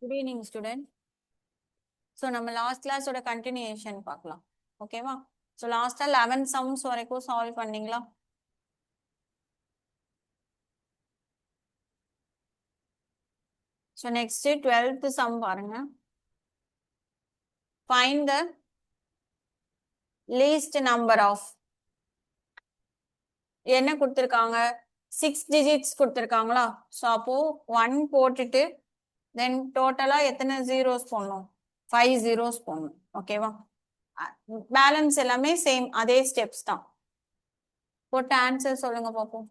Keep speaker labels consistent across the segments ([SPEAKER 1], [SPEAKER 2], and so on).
[SPEAKER 1] Good evening, student. So, நம்ம last கிளாஸோட continuation பார்க்கலாம். ஓகேவா? ஸோ லாஸ்டா 11 சம்ஸ் வரைக்கும் சால்வ் பண்ணீங்களா? ஸோ நெக்ஸ்ட் 12th சம் பாருங்க. Find the least number of என்ன கொடுத்துருக்காங்க? 6 டிஜிட்ஸ் கொடுத்துருக்காங்களா? ஸோ அப்போ 1 போட்டுட்டு தென் டோட்டலா எத்தனை ஜீரோஸ் போடணும்? 5 ஜீரோஸ் போடணும். ஓகேவா? பேலன்ஸ் எல்லாமே சேம் அதே ஸ்டெப்ஸ் தான். போட்ட ஆன்சர் சொல்லுங்க பார்ப்போம்.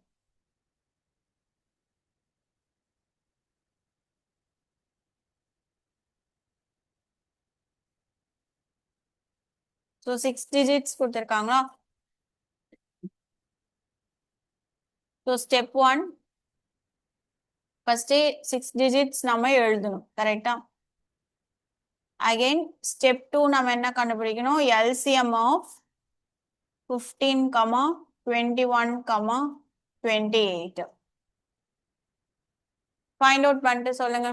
[SPEAKER 1] ஸோ 6 டிஜிட்ஸ் கொடுத்துருக்காங்களா? ஸோ ஸ்டெப் 1 ஃபர்ஸ்ட் 6 டிஜிட்ஸ் நம்ம எழுதணும். கரெக்டா? அகைன் ஸ்டெப் 2 நம்ம என்ன கண்டுபிடிக்கணும்? எல்சிஎம் ஆஃப் 15, 21, 28 ஃபைண்ட் அவுட் பண்ணிட்டு சொல்லுங்க.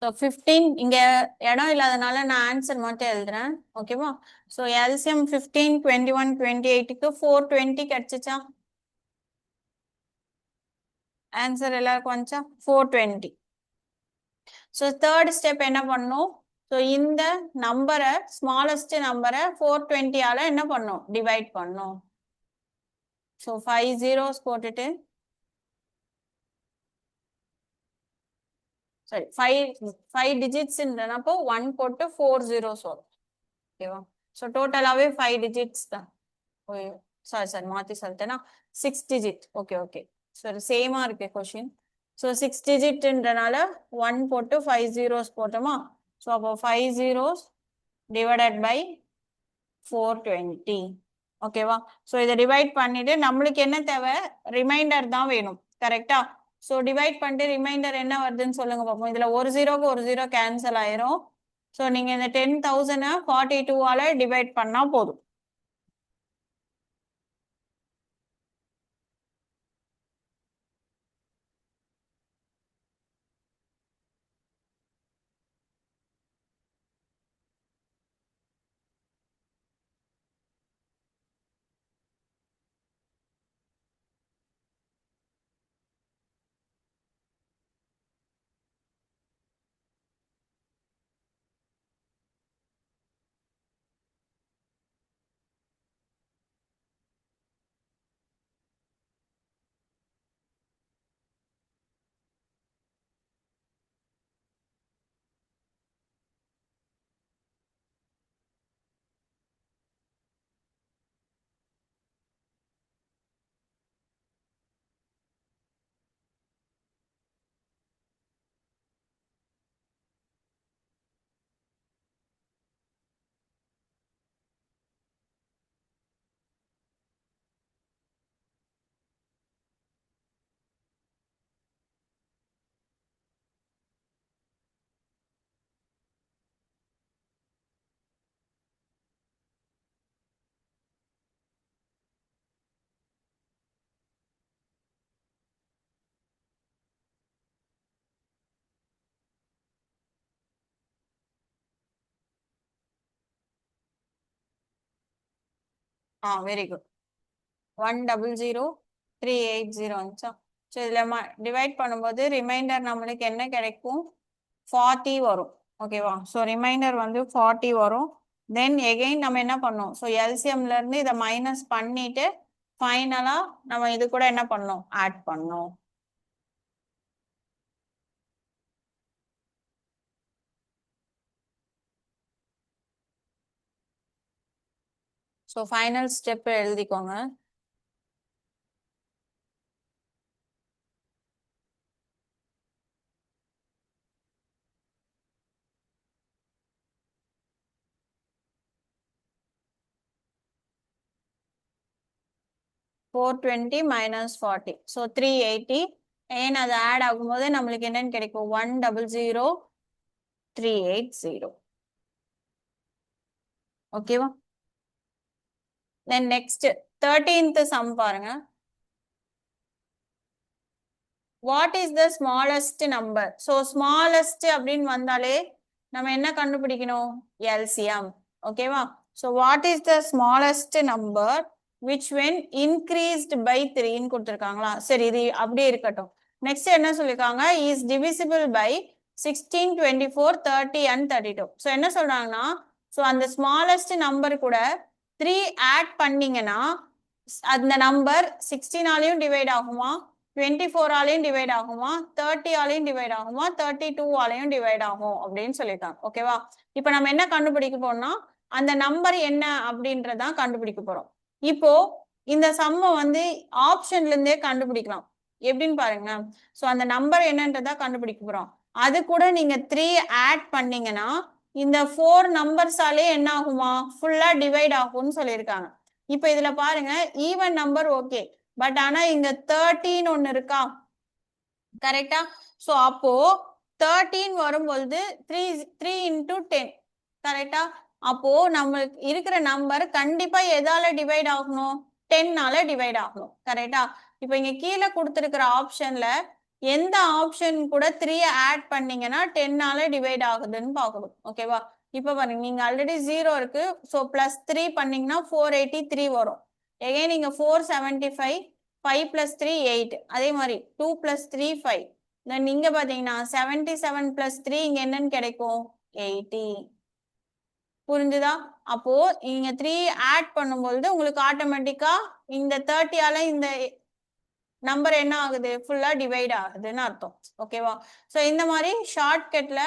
[SPEAKER 1] ஸோ 15 இங்க இடம் இல்லாதனால நான் ஆன்சர் மட்டும் எழுதுறேன். ஓகேவா? So LCM 15, 21, 28க்கு 420 கிடைச்சிச்சா? ஆன்சர் எல்லாருக்கும் வந்துச்சா? 420. ஸோ தேர்ட் ஸ்டெப் என்ன பண்ணணும்? ஸோ இந்த நம்பரை ஸ்மாலஸ்ட் நம்பரை 420ஆல என்ன பண்ணும்? டிவைட் பண்ணும். ஸோ 5 zeros போட்டுட்டு சரி 5 டிஜிட்ஸ்ன்றப்போ 1 போட்டு 4 zeros வரும். ஓகேவா? ஸோ டோட்டலாவே 5 டிஜிட்ஸ் தான். சாரி மாத்தி சொல்லிட்டேன்னா 6 டிஜிட். Okay okay. சரி சேமா இருக்கு கொஸ்டின். ஸோ 6 டிஜிட்ன்றனால 1 போட்டு 5 zeros போட்டோமா? ஸோ அப்போ 5 zeros டிவைடட் பை 420. ஓகேவா? ஸோ இதை டிவைட் பண்ணிட்டு நம்மளுக்கு என்ன தேவை? ரிமைண்டர் தான் வேணும். கரெக்டா? ஸோ டிவைட் பண்ணிட்டு ரிமைண்டர் என்ன வருதுன்னு சொல்லுங்க பார்ப்போம். இதுல ஒரு ஜீரோக்கு ஒரு ஜீரோ கேன்சல் ஆயிரும். ஸோ நீங்க இந்த 10,000 42ஆல டிவைட் பண்ணா போதும். Very good. 100,380 வந்துச்சா? ஸோ இதில் டிவைட் பண்ணும்போது ரிமைண்டர் நம்மளுக்கு என்ன கிடைக்கும்? 40 வரும். ஓகேவா? ஸோ ரிமைண்டர் வந்து 40 வரும். தென் எகெயின் நம்ம என்ன பண்ணோம்? ஸோ எல்சிஎம்ல இருந்து இதை மைனஸ் பண்ணிட்டு ஃபைனலா நம்ம இது கூட என்ன பண்ணோம்? ஆட் பண்ணோம். ஸோ ஃபைனல் ஸ்டெப் எழுதிக்கோங்க. -420 -40. ஸோ 380. ஏன் அது ஆட் ஆகும்போது நம்மளுக்கு என்னன்னு கிடைக்கும்? 100,380. ஓகேவா? தென் நெக்ஸ்ட் 13th சம் பாருங்க. What is the smallest number? So smallest அப்படின்னு வந்தாலே நம்ம என்ன கண்டுபிடிக்கணும்? எல்சிஎம். ஓகேவா? So what is the smallest number which when increased by 3 கொடுத்துருக்காங்களா? சரி, இது அப்படியே இருக்கட்டும். நெக்ஸ்ட் என்ன சொல்லிருக்காங்க? is divisible by 16, 24, 30 and 32. So என்ன சொல்றாங்கன்னா, ஸோ அந்த ஸ்மாலஸ்ட் நம்பர் கூட 3 ஆட் பண்ணீங்கன்னா அந்த நம்பர் 16ஆலையும் டிவைட் ஆகுமா, 24ஆலையும் டிவைட் ஆகுமா, 30ஆலையும் டிவைட் ஆகுமா, 32ஆலையும் டிவைட் ஆகும் அப்படின்னு சொல்லியிருக்காங்க. ஓகேவா? இப்போ நம்ம என்ன கண்டுபிடிக்க போறோம்னா அந்த நம்பர் என்ன அப்படின்றதான் கண்டுபிடிக்க போறோம். இப்போ இந்த சம்மை வந்து ஆப்ஷன்ல இருந்தே கண்டுபிடிக்கலாம். எப்படின்னு பாருங்க. ஸோ அந்த நம்பர் என்னன்றதா கண்டுபிடிக்க போறோம். அது கூட நீங்க 3 ஆட் பண்ணீங்கன்னா இந்த 4 நம்பர்ஸாலே என்ன ஆகுமா? ஃபுல்லா டிவைட் ஆகும்னு சொல்லியிருக்காங்க. இப்போ இதுல பாருங்க, ஈவன் நம்பர் ஓகே, பட் ஆனா இங்க 13 ஒன்னு இருக்கா? கரெக்டா? ஸோ அப்போ 13 வரும்பொழுது 3 into 10. கரெக்டா? அப்போ நம்மளுக்கு இருக்கிற நம்பர் கண்டிப்பா எதால டிவைட் ஆகணும்? 10ஆல டிவைட் ஆகணும். கரெக்டா? இப்போ இங்க கீழே கொடுத்துருக்கிற ஆப்ஷன்ல எந்த ஆப்ஷன் கூட 3 ஆட் பண்ணீங்கன்னா 10ஆல டிவைட் ஆகுதுன்னு பார்க்கணும். ஓகேவா? இப்போ பாருங்க, நீங்க ஆல்ரெடி 0 இருக்கு. ஸோ +3 பண்ணீங்கன்னா 483 வரும். எகைன் நீங்க 475, 5 + 3 8. அதே மாதிரி 2 + 3 5. தென் இங்க பாத்தீங்கன்னா 77 + 3 இங்க என்னன்னு கிடைக்கும்? 80. புரிஞ்சுதா? அப்போ நீங்க 3 ஆட் பண்ணும்பொழுது உங்களுக்கு ஆட்டோமேட்டிக்கா இந்த 30ஆல இந்த நம்பர் என்ன ஆகுது? ஃபுல்லா டிவைட் ஆகுதுன்னு அர்த்தம். ஓகேவா? ஸோ இந்த மாதிரி ஷார்ட்கட்ல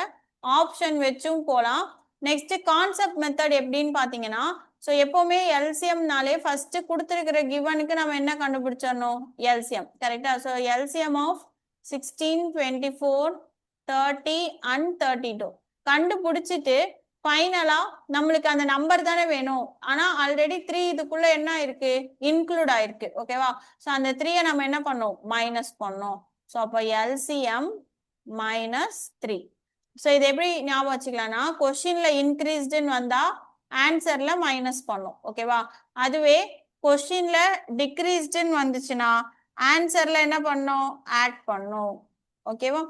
[SPEAKER 1] ஆப்ஷன் வச்சும் போலாம். நெக்ஸ்ட் கான்செப்ட் மெத்தட் எப்படின்னு பாத்தீங்கன்னா, ஸோ எப்பவுமே எல்சிஎம்னாலே ஃபர்ஸ்ட் கொடுத்துருக்கிற கிவனுக்கு நம்ம என்ன கண்டுபிடிச்சிடணும்? எல்சிஎம். கரெக்டா? ஸோ எல்சிஎம் ஆஃப் 16, 24, 30 and 32 கண்டுபிடிச்சிட்டு ஃபைனலா நம்மளுக்கு அந்த நம்பர் தானே வேணும். ஆனா ஆல்ரெடி 3 இதுக்குள்ள என்ன இருக்கு? இன்க்ளூட் ஆயிருக்கு. ஓகேவா? ஸோ அந்த 3 நம்ம என்ன பண்ணோம்? மைனஸ் பண்ணோம். ஸோ அப்போ எல்சிஎம் -3. ஸோ இது எப்படி ஞாபகம் வச்சுக்கலாம்னா, கொஸ்டின்ல இன்க்ரீஸ்டுன்னு வந்தா ஆன்சர்ல மைனஸ் பண்ணும். ஓகேவா? அதுவே கொஸ்டின்ல டிக்ரீஸ்டுன்னு வந்துச்சுன்னா ஆன்சர்ல என்ன பண்ணும்? ஆட் பண்ணும். ஓகேவா?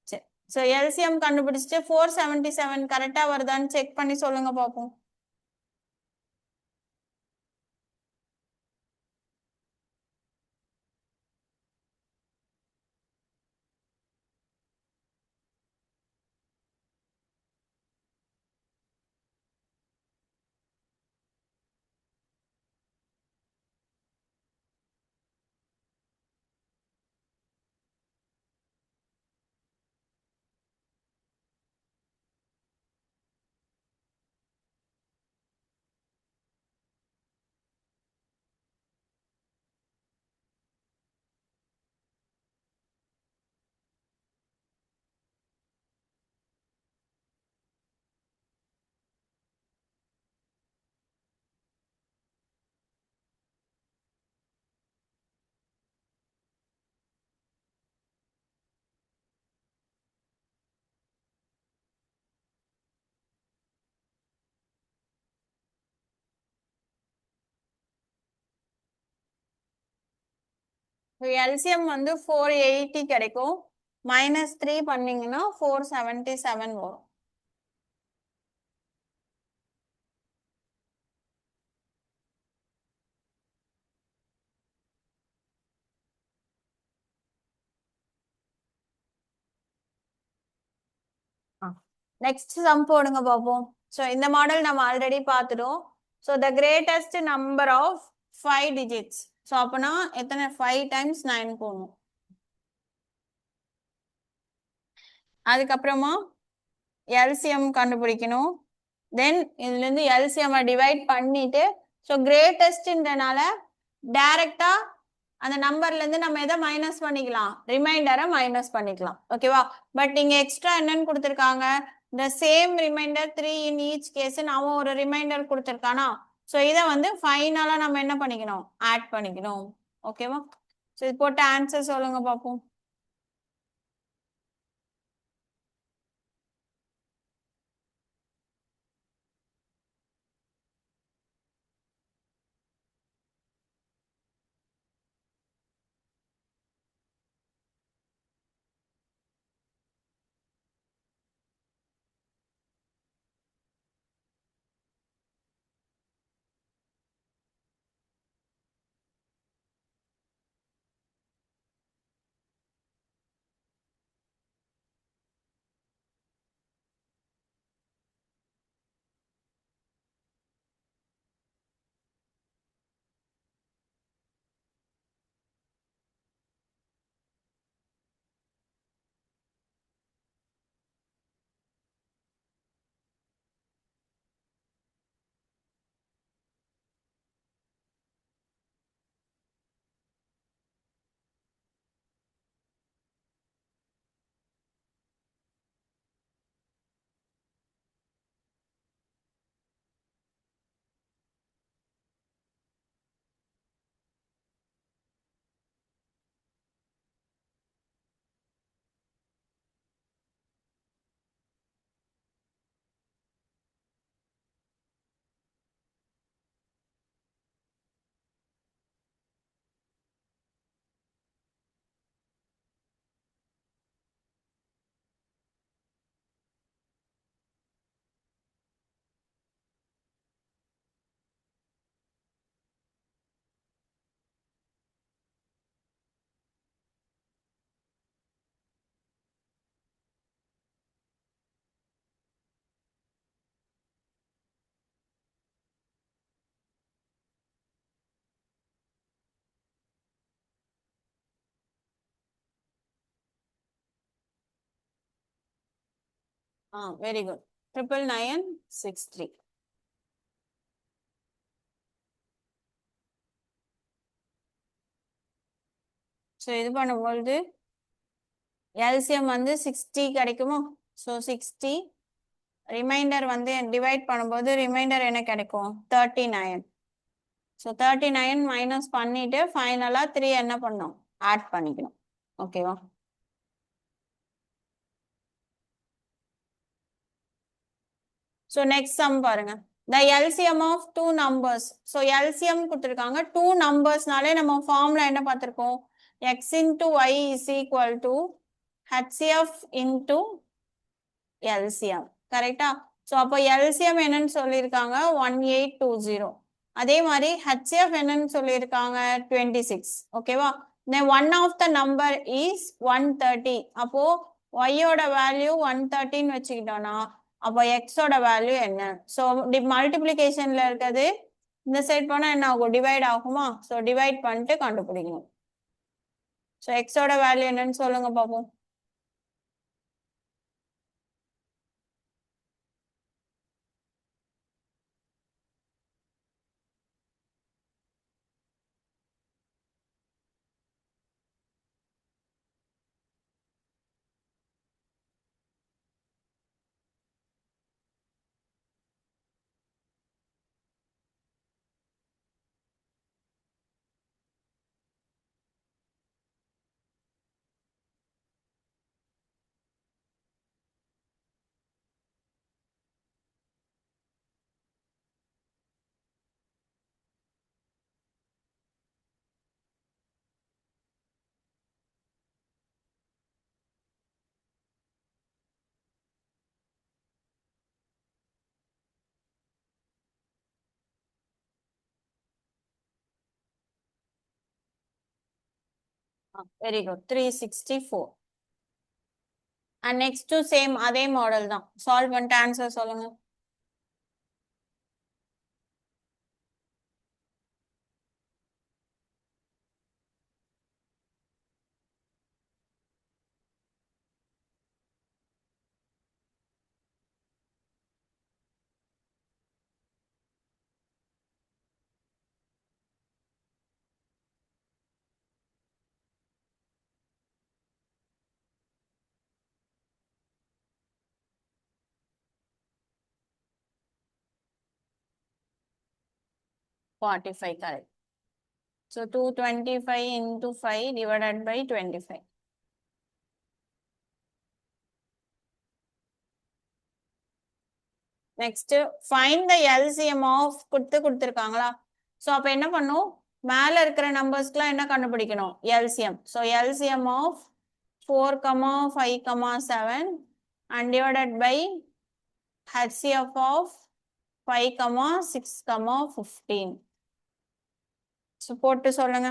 [SPEAKER 1] சரி. ஸோ எல்சிஎம் கண்டுபிடிச்சிட்டு 477 கரெக்டா வருதான்னு செக் பண்ணி சொல்லுங்க பார்ப்போம். எல்சிஎம் வந்து 480 கிடைக்கும். -3 பண்ணீங்கன்னா 477 வரும். நெக்ஸ்ட் சம் போடுங்க பாப்போம். ஸோ இந்த மாடல் நம்ம ஆல்ரெடி பார்த்துட்டோம். So the greatest number of 5 digits. ஸோ அப்போனா எத்தனை 5 டைம்ஸ் 9 போடணும். அதுக்கப்புறமா எல்சிஎம் கண்டுபிடிக்கணும். தென் இதுல இருந்து எல்சிஎம் டிவைட் பண்ணிட்டு ஸோ கிரேட்டஸ்ட்ன்றனால டைரக்டா அந்த நம்பர்ல இருந்து நம்ம எதை மைனஸ் பண்ணிக்கலாம், ரிமைண்டரை மைனஸ் பண்ணிக்கலாம். ஓகேவா? பட் இங்க எக்ஸ்ட்ரா என்னன்னு கொடுத்துருக்காங்க, the same remainder 3 in each case அவன் ஒரு ரிமைண்டர் கொடுத்துருக்கானா, ஸோ இதை வந்து ஃபைனலா நம்ம என்ன பண்ணிக்கணும், ஆட் பண்ணிக்கணும். ஓகேவா? ஸோ இது போட்டு ஆன்சர் சொல்லுங்க பார்ப்போம். Very good. 99963. ஸோ இது பண்ணும்பொழுது எல்சிஎம் வந்து 60 கிடைக்குமோ. ஸோ 60 ரிமைண்டர் வந்து டிவைட் பண்ணும்போது ரிமைண்டர் என்ன கிடைக்கும், 39. ஸோ 39 மைனஸ் பண்ணிட்டு ஃபைனலா 3 என்ன பண்ணணும், ஆட் பண்ணிக்கணும். ஓகேவா? ஸோ நெக்ஸ்ட் சம் பாருங்க. The LCM of two numbers. So LCM கொடுத்துருக்காங்க. டூ நம்பர்ஸ்னாலே நம்ம ஃபார்ம்ல என்ன பார்த்துருக்கோம், x into y is equal to HCF into LCM. கரெக்டா? ஸோ அப்போ எல்சிஎம் என்னன்னு சொல்லியிருக்காங்க, 1820. அதே மாதிரி ஹெச்சிஎஃப் என்னன்னு சொல்லியிருக்காங்க, 26. ஓகேவா? then one of the number is 130. அப்போ ஒய்யோட வேல்யூ 130 வச்சுக்கிட்டோம்னா அப்போ எக்ஸோட வேல்யூ என்ன. ஸோ மல்டிப்ளிகேஷன்ல இருக்கிறது இந்த சைட் போனா என்ன ஆகும், டிவைட் ஆகுமா. ஸோ டிவைட் பண்ணிட்டு கண்டுபிடிக்கணும். ஸோ எக்ஸோட வேல்யூ என்னன்னு சொல்லுங்க பார்ப்போம். Very good. 364. And next same அதே மாடல் தான். சால்வ் பண்ணிட்டு ஆன்சர் சொல்லுங்க. $45 correct. So 225 into 5 divided by 25. Next find the LCM of கொடுத்துருக்காங்களா. ஸோ அப்போ என்ன பண்ணும், மேலே இருக்கிற நம்பர்ஸ்க்குலாம் என்ன கண்டுபிடிக்கணும், LCM. So LCM of 4,5,7 and divided by HCF of 5,6,15. So போட்டு சொல்லுங்க.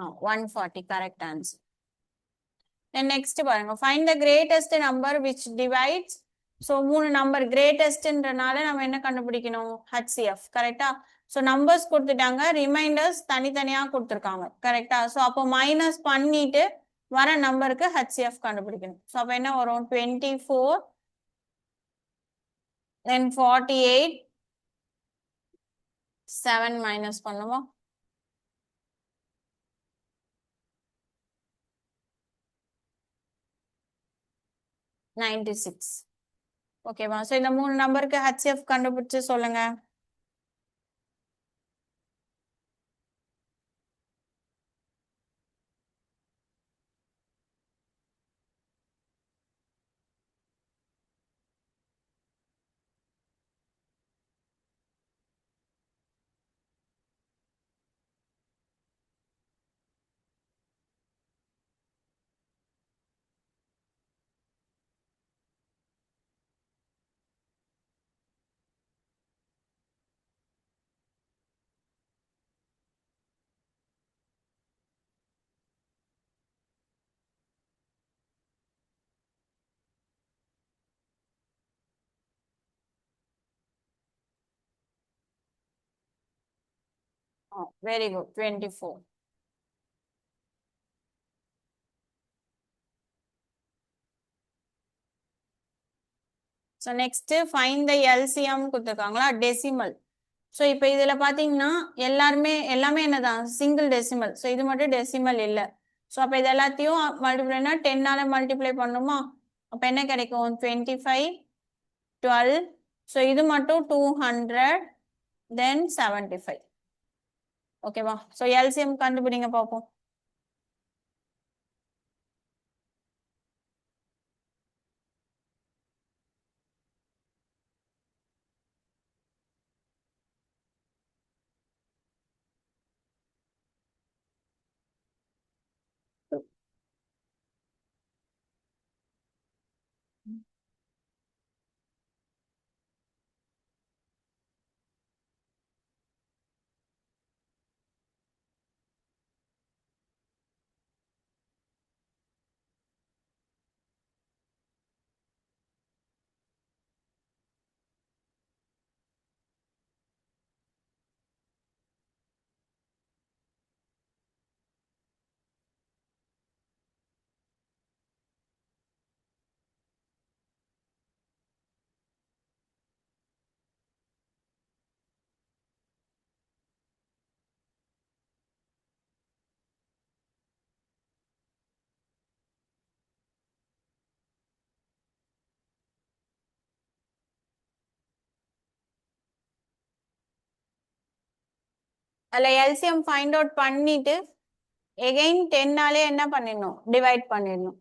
[SPEAKER 1] Oh, 140 correct answer. Then next பாருங்க, find the greatest number which divides. So மூணு நம்பர் கிரேட்டஸ்ட்ன்றனால நம்ம என்ன கண்டுபிடிக்கணும், HCF கரெக்டா. ஸோ நம்பர்ஸ் கொடுத்துட்டாங்க, ரிமைண்டர்ஸ் தனித்தனியா கொடுத்துருக்காங்க கரெக்டா. ஸோ அப்போ மைனஸ் பண்ணிட்டு வர நம்பருக்கு HCF கண்டுபிடிக்கணும். ஸோ அப்போ என்ன வரும், 24 then 48 7 மைனஸ் பண்ணுவோம், 96. ஓகேவா. ஸோ இந்த மூணு நம்பருக்கு HCF கண்டுபிடிச்சு சொல்லுங்க. Oh, very good. 24. So next find the LCM கொடுத்துருக்காங்களா, டெசிமல். ஸோ இப்போ இதில் பார்த்தீங்கன்னா எல்லாமே என்னதான் சிங்கிள் டெசிமல். ஸோ இது மட்டும் டெசிமல் இல்லை. ஸோ அப்போ இது எல்லாத்தையும் மல்டிப்ளைனா 10ஆல மல்டிப்ளை பண்ணுமா. அப்போ என்ன கிடைக்கும், 25 12. ஸோ இது மட்டும் 200 தென் 75. ஓகேவா. ஸோ எல்சிஎம் கண்டுபிடிங்க பார்ப்போம். அதில் எல்சிஎம் ஃபைண்ட் அவுட் பண்ணிட்டு எகெயின் 10 என்ன பண்ணிடணும், டிவைட் பண்ணிடணும்.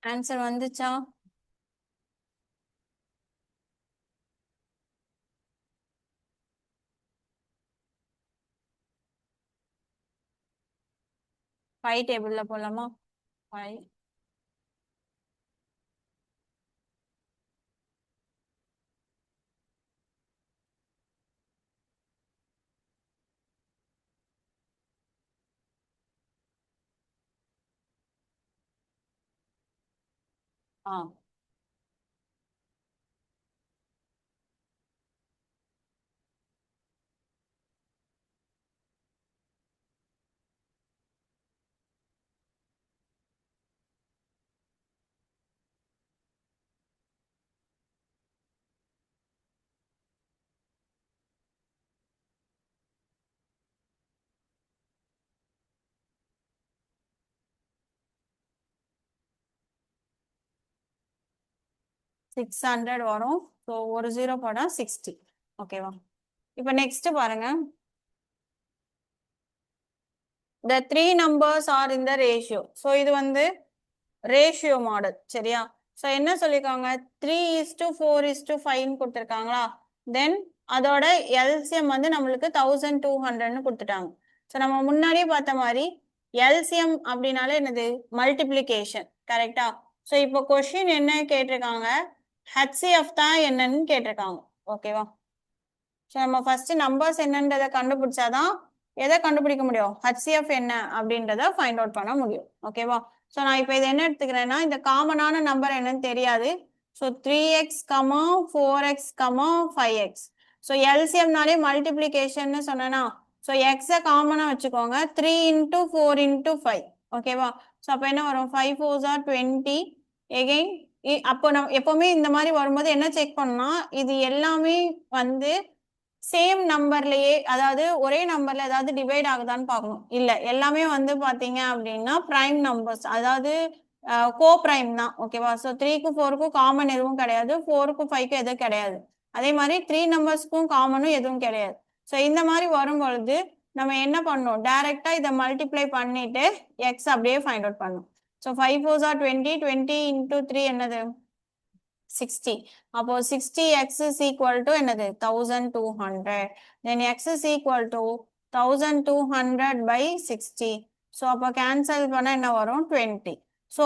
[SPEAKER 1] ஆன்சர் வந்துச்சா? ஃபைவ் டேபிள்ல போலாமா? 5. ஆ 600 வரும். ஸோ ஒரு ஜீரோ போட 60. ஓகேவா? இப்போ நெக்ஸ்ட் பாருங்க. The three numbers are in the ratio. So இது வந்து ரேஷியோ மாடல். சரியா? ஸோ என்ன சொல்லியிருக்காங்க, 3:4:5 கொடுத்துருக்காங்களா? தென் அதோட எல்சிஎம் வந்து நம்மளுக்கு 1200 கொடுத்துட்டாங்க. ஸோ நம்ம முன்னாடியே பார்த்த மாதிரி எல்சிஎம் அப்படின்னாலே என்னது, மல்டிப்ளிகேஷன். கரெக்டா? ஸோ இப்போ கொஸ்டின் என்ன கேட்டிருக்காங்க, ஹெச்சிஎஃப் தான் என்னன்னு கேட்டிருக்காங்க. ஓகேவா? ஸோ நம்ம ஃபர்ஸ்ட் நம்பர்ஸ் என்னன்றதை கண்டுபிடிச்சாதான் எதை கண்டுபிடிக்க முடியும், ஹெச்சிஎஃப் என்ன அப்படின்றத ஃபைண்ட் அவுட் பண்ண முடியும். ஓகேவா? ஸோ நான் இப்போ இதை என்ன எடுத்துக்கிறேன்னா, இந்த காமனான நம்பர் என்னன்னு தெரியாது. So 3x, 4x, 5x. So எல்சிஎம்னாலே மல்டிப்ளிகேஷன் சொன்னேன்னா, ஸோ எக்ஸை காமனாக வச்சுக்கோங்க. 3 × 4 × 5. ஓகேவா? ஸோ அப்போ என்ன வரும், 5 4s are 20. எகெயின் அப்போ நம்ம எப்பவுமே இந்த மாதிரி வரும்போது என்ன செக் பண்ணோம்னா, இது எல்லாமே வந்து சேம் நம்பர்லயே, அதாவது ஒரே நம்பர்ல ஏதாவது டிவைட் ஆகுதான்னு பார்க்கணும். இல்ல, எல்லாமே வந்து பாத்தீங்க அப்படின்னா பிரைம் நம்பர்ஸ், அதாவது கோ பிரைம் தான். ஓகேவா? ஸோ 3க்கும் 4க்கும் காமன் எதுவும் கிடையாது, 4க்கும் 5க்கும் எதுவும் கிடையாது. அதே மாதிரி 3 நம்பர்ஸ்க்கும் காமனும் எதுவும் கிடையாது. ஸோ இந்த மாதிரி வரும் பொழுது நம்ம என்ன பண்ணணும், டைரக்டா இதை மல்டிப்ளை பண்ணிட்டு எக்ஸ் அப்படியே ஃபைண்ட் அவுட் பண்ணணும். So 5 4s are 20. 20 × 3 என்னது, 60. அப்போ 60x is equal to என்னது, 1200. Then x is equal to 1200 by 60. So அப்போ கேன்சல் பண்ண என்ன வரும், 20. ஸோ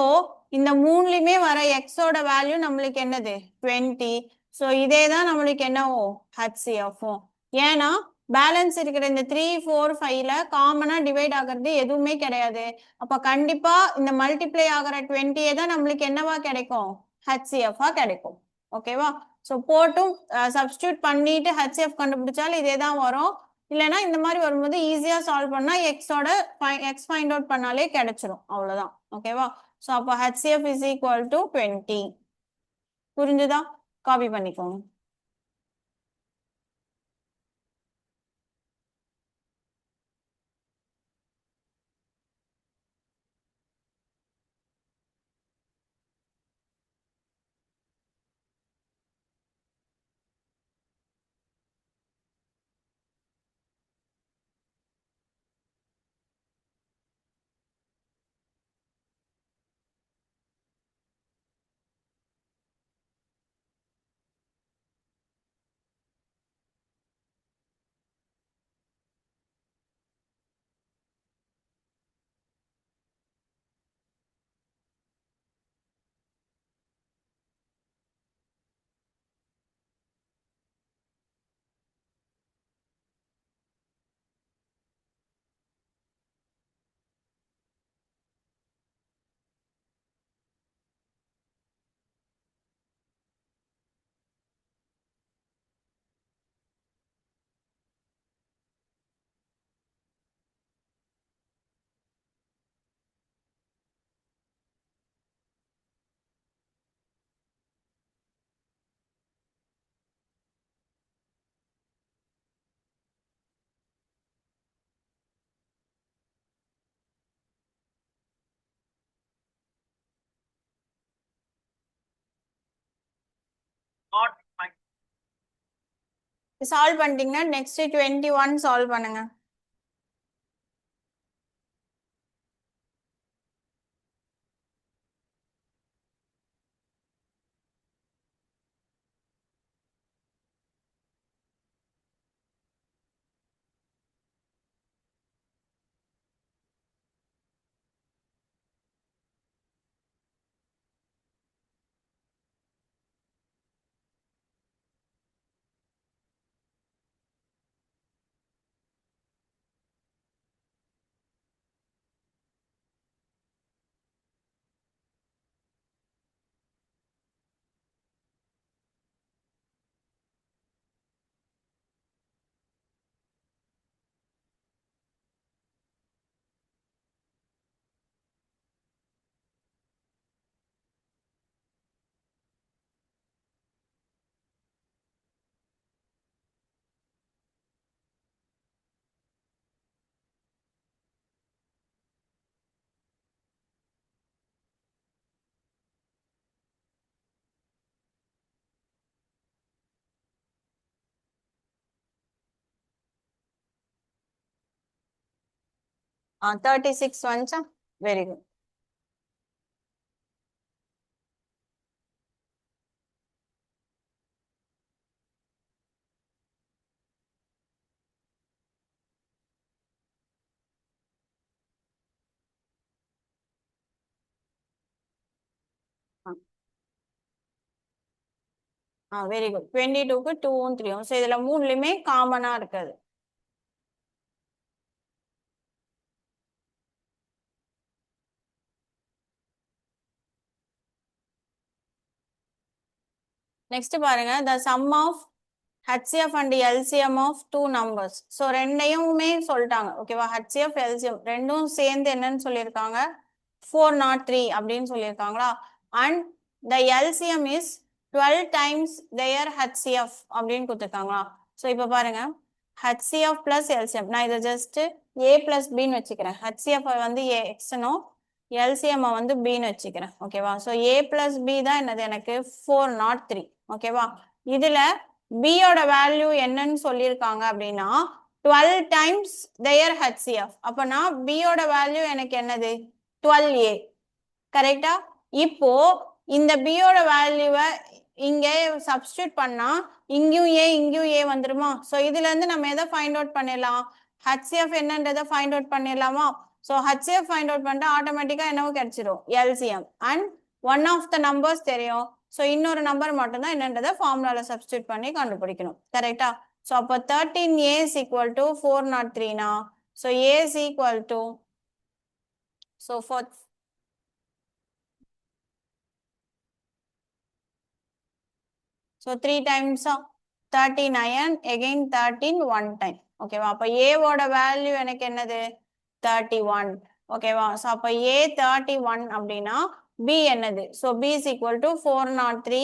[SPEAKER 1] இந்த மூணுலையுமே வர எக்ஸோட வேல்யூ நம்மளுக்கு என்னது, 20. ஸோ இதே தான் நம்மளுக்கு என்னவோ ஹெச்சிஎஃப். ஏன்னா பேலன்ஸ் இருக்கிற இந்த 3 4 5ல காமனா டிவைட் ஆகிறது எதுவுமே கிடையாது. அப்ப கண்டிப்பா இந்த மல்டிப்ளை ஆகிற 20 தான் நம்மளுக்கு என்னவா கிடைக்கும், ஹெச்சிஎஃப் கிடைக்கும். ஓகேவா? ஸோ போட்டும் சப்ஸ்டியூட் பண்ணிட்டு ஹெச்சிஎஃப் கண்டுபிடிச்சாலும் இதே தான் வரும். இல்லைன்னா இந்த மாதிரி வரும்போது ஈஸியா சால்வ் பண்ணா எக்ஸோட எக்ஸ் ஃபைண்ட் அவுட் பண்ணாலே கிடைச்சிடும். அவ்வளவுதான். ஓகேவா? ஸோ அப்போ ஹெச்சிஎஃப் இஸ் ஈக்குவல் டு 20. புரிஞ்சுதா? காப்பி பண்ணிக்கோங்க. சால்வ் பண்ணிட்டீங்கன்னா நெக்ஸ்ட் 21 சால்வ் பண்ணுங்க. ஆ 36 வந்துச்சா? Very good. Very good. 22க்கு 2ம் 3ம். ஸோ இதுல மூணுலயுமே காமனா இருக்குது. நெக்ஸ்ட் பாருங்க, the sum of HCF and LCM of two numbers. So ரெண்டையுமே சொல்லிட்டாங்க. ஓகேவா? HCF LCM ரெண்டும் சேர்ந்து என்னன்னு சொல்லியிருக்காங்க? 403 அப்படின்னு சொல்லியிருக்காங்களா? And the LCM is 12 times their HCF அப்படின்னு கொடுத்துருக்காங்களா? ஸோ இப்போ பாருங்க, HCF plus LCM நான் இதை ஜஸ்ட் A plus Bன்னு வச்சுக்கிறேன். HCF வந்து Xனும் LCM வந்து Bன்னு வச்சுக்கிறேன். ஓகேவா? ஸோ A plus B தான் என்னது எனக்கு 403. ஓகேவா? இதுல B யோட வேல்யூ என்னன்னு சொல்லியிருக்காங்க அப்படின்னா 12 times their HCF. அப்பனா B யோட வேல்யூ எனக்கு என்னது 12A. கரெக்டா? இப்போ இந்த B யோட வேல்யூவை இங்க சப்ஸ்டியூட் பண்ணா இங்கேயும் இங்கேயும் A வந்துருமா? ஸோ இதுல இருந்து நம்ம எதை ஃபைண்ட் அவுட் பண்ணிடலாம்? HCF என்னன்றதை ஃபைண்ட் அவுட் பண்ணிடலாமா? ஸோ HCF ஃபைண்ட் அவுட் பண்ணிட்டா ஆட்டோமேட்டிக்கா என்னவோ கிடைச்சிரும் LCM and one of the numbers தெரியும். ஸோ இன்னொரு நம்பர் மட்டும்தான் என்னன்றதை ஃபார்முலால சப்ஸ்டியூட் பண்ணி கண்டுபிடிக்கணும். கரெக்டா? ஸோ அப்போ 13A is equal to 403னா so A is equal to so So 3 times 39 again 13 one time. ஓகேவா? அப்ப A ஓட வேல்யூ எனக்கு என்னது 31. ஓகேவா? ஸோ அப்ப A 31 அப்படின்னா B என்னது? So B is equal to 403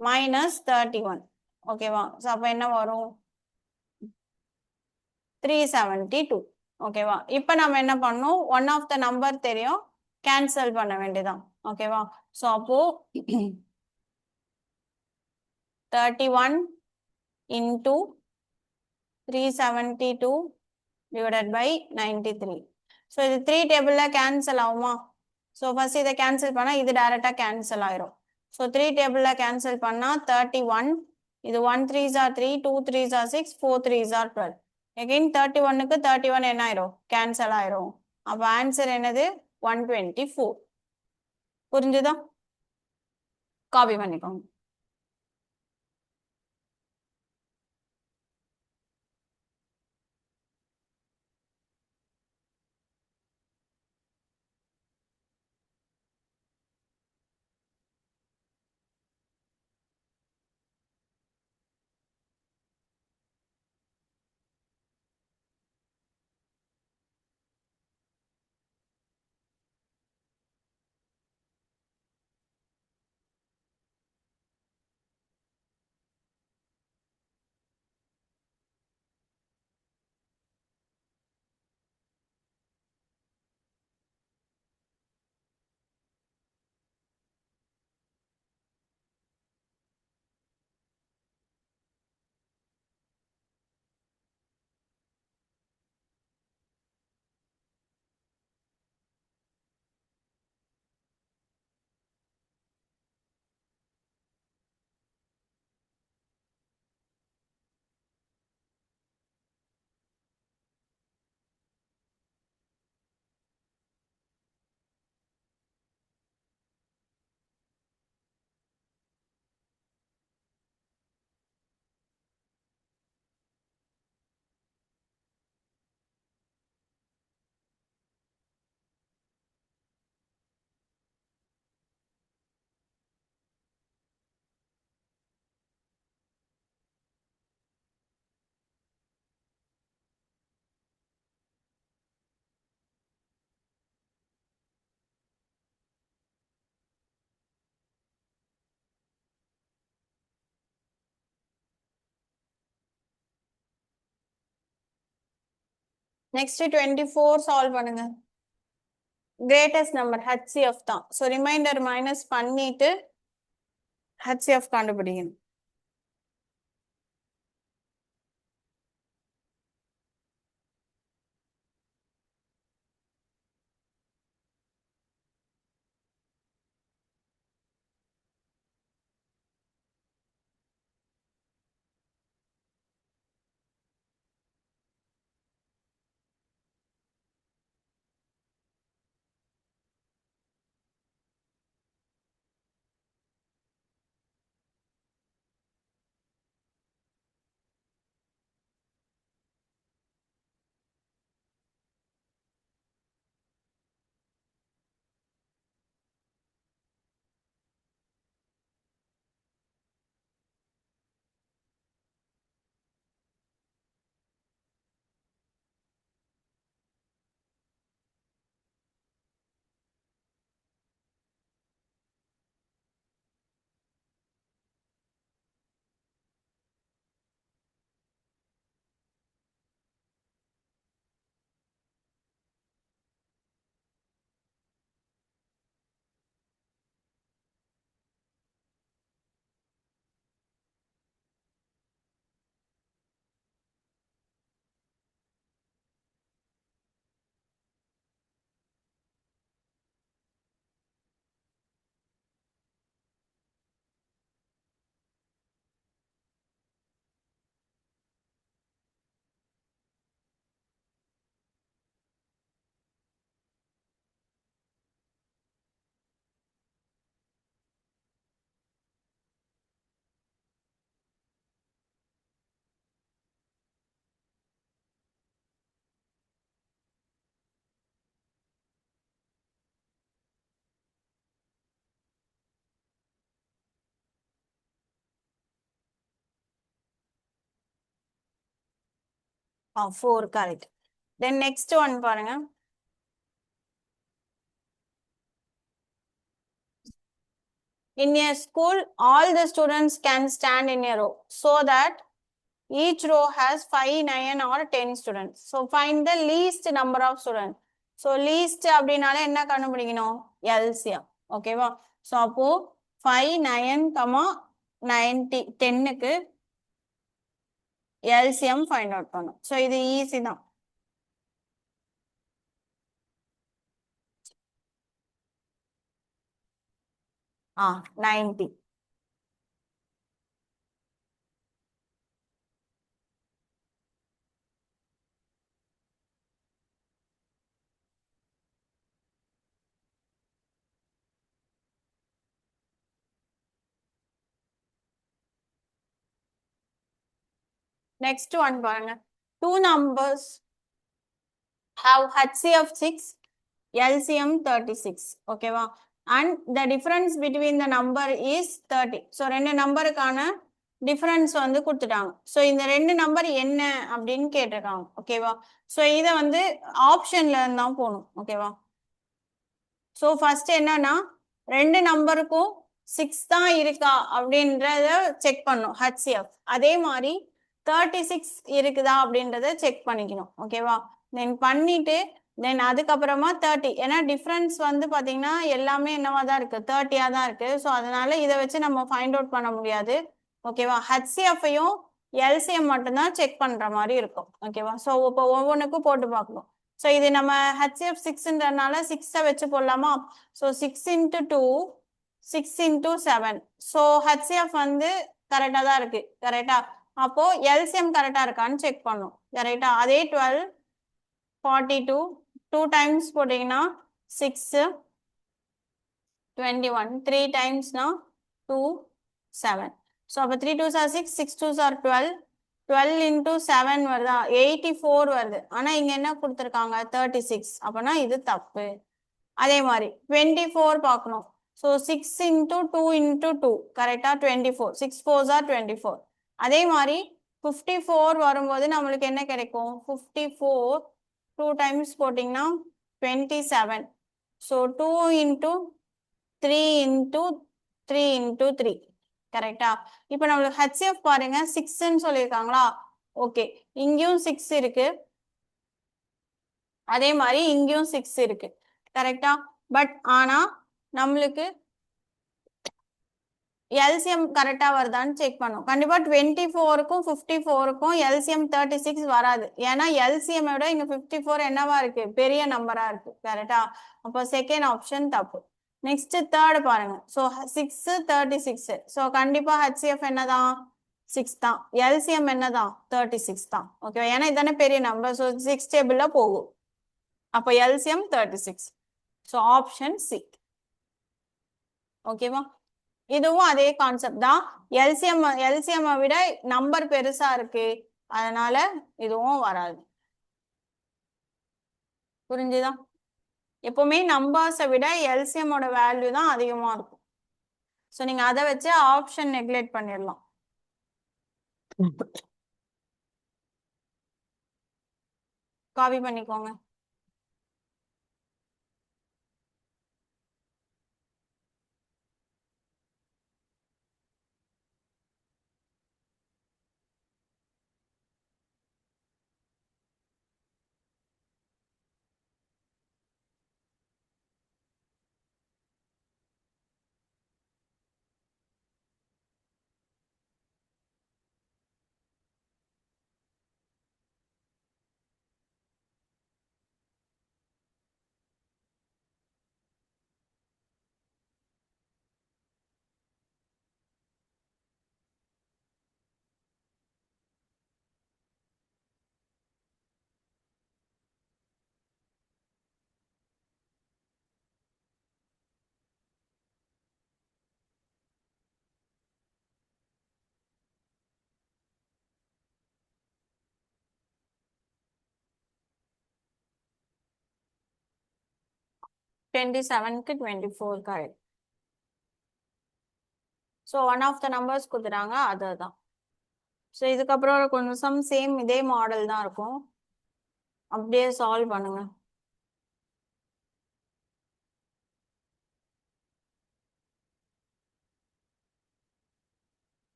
[SPEAKER 1] minus 31. ஓகேவா? ஸோ அப்ப என்ன வரும்? 372. ஓகேவா? இப்ப நம்ம என்ன பண்ணணும்? ஒன் ஆஃப் த நம்பர் தெரியும், கேன்சல் பண்ண வேண்டியதான். ஓகேவா? ஸோ அப்போ 31 into 372 divided by 93. So இது 3 டேபிள்ல கேன்சல் ஆகுமா? ஸோ ஃபர்ஸ்ட் இதை கேன்சல் பண்ணா இது டைரக்டா கேன்சல் ஆயிரும். ஸோ 3 டேபிள்ல கேன்சல் பண்ணா 31, இது 1 3s are 3, 2 3s are 6, 4 3s are 12. again 31க்கு 31 என்ன ஆயிரும்? கேன்சல் ஆயிரும். அப்ப ஆன்சர் என்னது? 124. புரிஞ்சுதா? காப்பி பண்ணிக்கோங்க. நெக்ஸ்ட் 24 சால்வ் பண்ணுங்க. கிரேட்டஸ்ட் நம்பர் HCF தான். ஸோ ரிமைண்டர் மைனஸ் பண்ணிட்டு HCF கண்டுபிடிக்கணும். ஆ 4 கரெக்ட். தென் நெக்ஸ்ட் ஒன் பாருங்க. In a school, all the students can stand in a row so that each row has 5, 9 or 10 students. So find the least number of students. So least அப்படினால என்ன கண்டுபிடிக்கணும்? LCM. ஓகேவா? So அப்போ 5, 9, 90, 10க்கு LCM find out பண்ணும். So இது easy தான். ஆ 90. Next one பாருங்க. Two numbers have HCF 6, LCM 36. ஓகேவா? And the difference between the number is 30. So ரெண்டு நம்பருக்கான டிஃபரன்ஸ் வந்து கொடுத்துட்டாங்க. ஸோ இந்த ரெண்டு நம்பர் என்ன அப்படின்னு கேட்டிருக்காங்க. ஓகேவா? ஸோ இதை வந்து ஆப்ஷன்ல இருந்தான் போகணும். ஓகேவா? ஸோ ஃபர்ஸ்ட் என்னன்னா ரெண்டு நம்பருக்கும் 6 தான் இருக்கா அப்படின்றத செக் பண்ணும் HCF. அதே மாதிரி 36 இருக்குதா அப்படின்றத செக் பண்ணிக்கணும். ஓகேவா? தென் பண்ணிட்டு தென் அதுக்கப்புறமா 30. ஏன்னா டிஃப்ரென்ஸ் வந்து பாத்தீங்கன்னா எல்லாமே என்னவா தான் இருக்கு, 30-ஆ தான் இருக்கு. ஸோ அதனால இதை வச்சு நம்ம ஃபைண்ட் அவுட் பண்ண முடியாது. ஓகேவா? HCF-ஐயும் LCM மட்டும்தான் செக் பண்ற மாதிரி இருக்கும். ஓகேவா? ஸோ இப்போ ஒவ்வொன்றுக்கும் போட்டு பார்க்கணும். ஸோ இது நம்ம HCF 6ன்றனால 6-ஐ வச்சு போடலாமா? ஸோ 6 × 2, 6 × 7. ஸோ HCF வந்து கரெக்டா தான் இருக்கு. கரெக்டா? அப்போ LCM கரெக்டா இருக்கான்னு செக் பண்ணும். கரெக்டா? அதே 12, 42, 2 டைம்ஸ் போட்டீங்கன்னா 6, 21, 3 டைம்ஸ்னா 2, 7. ஸோ அப்போ 3 2s are 6, 6 2s are 12, 12 × 7 வருதா? 84 வருது. ஆனா இங்க என்ன கொடுத்துருக்காங்க? 36. அப்பனா இது தப்பு. அதே மாதிரி 24 பார்க்கணும். ஸோ 6 × 2 × 2 கரெக்டா? 24. 6 4s are 24. அதே மாதிரி 54 வரும்போது நம்மளுக்கு என்ன கிடைக்கும்? 54 2 டைம்ஸ் போட்டிங்கன்னா 27. ஸோ 2 × 3 × 3 × 3. கரெக்டா? இப்போ நம்மளுக்கு HCF பாருங்க 6ன்னு சொல்லியிருக்காங்களா? ஓகே, இங்கேயும் 6 இருக்கு, அதே மாதிரி இங்கேயும் 6 இருக்கு கரெக்டா. பட் ஆனா நம்மளுக்கு எல்சிஎம் கரெக்டா வருதான்னு செக் பண்ணும். கண்டிப்பா 24க்கும் 54க்கும் எல்சிஎம் 36 வராது. ஏன்னா எல்சிஎம் விட இங்க 54 என்னவா இருக்கு, பெரிய நம்பரா இருக்கு கரெக்டா. அப்போ செகண்ட் ஆப்ஷன் தப்பு. நெக்ஸ்ட் தேர்ட் பாருங்க. ஸோ 6 36. ஸோ கண்டிப்பா ஹெச்சிஎஃப் என்னதான் 6 தான். எல்சிஎம் என்னதான் 36 தான். ஓகேவா, ஏன்னா இதானே பெரிய நம்பர். ஸோ 6 டேபிள்ல போகும். அப்போ எல்சிஎம் 36. So option C. ஓகேவா, இதுவும் அதே கான்செப்ட் தான். எல்சிஎம் விட நம்பர் பெருசா இருக்கு, அதனால இதுவும் வராது. புரிஞ்சுதா. எப்பவுமே நம்பர்ஸை விட எல்சிஎம்மோட வேல்யூ தான் அதிகமா இருக்கும். ஸோ நீங்க அதை வச்சு ஆப்ஷன் நெக்லெக்ட் பண்ணிடலாம். காப்பி பண்ணிக்கோங்க. டுவெண்ட்டி செவனுக்கு 24 correct. So one of the numbers கொடுத்துட்டாங்க, அதுதான். ஸோ இதுக்கப்புறம் கொஞ்சம் சம் சேம் இதே மாடல் தான் இருக்கும், அப்படியே சால்வ் பண்ணுங்க.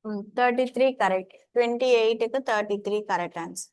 [SPEAKER 1] ம், 33 கரெக்ட். 28க்கு 33 கரெக்ட் ஆன்சர்.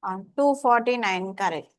[SPEAKER 1] ஆ, 249 கரெக்ட்.